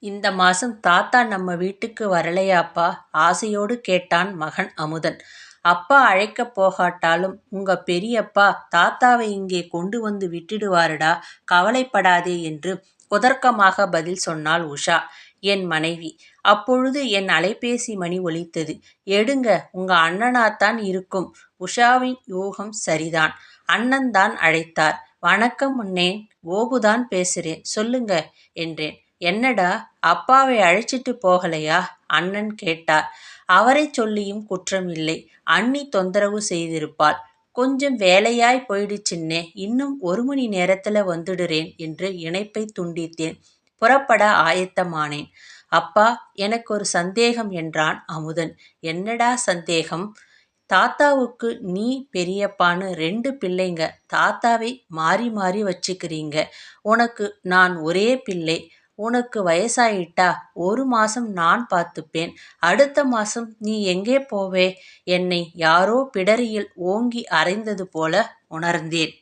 இந்த மாசம் தாத்தா நம்ம வீட்டுக்கு வரலையாப்பா? ஆசையோடு கேட்டான் மகன் அமுதன். அப்பா அழைக்கப் போகாட்டாலும் உங்க பெரியப்பா தாத்தாவை இங்கே கொண்டு வந்து விட்டுடுவாருடா, கவலைப்படாதே என்று குதர்க்கமாக பதில் சொன்னாள் உஷா, என் மனைவி. அப்பொழுது என் அலைபேசி மணி ஒலித்தது. எடுங்க, உங்க அண்ணனாத்தான் இருக்கும். உஷாவின் யூகம் சரிதான். அண்ணன்தான் அழைத்தார். வணக்கம் அண்ணே, கோபுதான் பேசுறேன், சொல்லுங்க என்றேன். என்னடா, அப்பாவை அழைச்சிட்டு போகலையா? அண்ணன் கேட்டார். அவரை சொல்லியும் குற்றமில்லை. அண்ணி தொந்தரவு செய்திருப்பாள். கொஞ்சம் வேலையாய் போயிடுச்சுன்னே, இன்னும் 1 மணி நேரத்துல வந்துடுறேன் என்று இணைப்பை துண்டித்தேன். புறப்பட ஆயத்தமானேன். அப்பா, எனக்கு ஒரு சந்தேகம் என்றான் அமுதன். என்னடா சந்தேகம்? தாத்தாவுக்கு நீ பெரியப்பான்னு 2 பிள்ளைங்க. தாத்தாவை மாறி மாறி வச்சுக்கிறீங்க. உனக்கு நான் ஒரே பிள்ளை. உனக்கு வயசாயிட்டா 1 மாசம் நான் பார்த்துப்பேன். அடுத்த மாசம் நீ எங்கே போவே? என்னை யாரோ பிடரியில் ஓங்கி அறைந்தது போல உணர்ந்தேன்.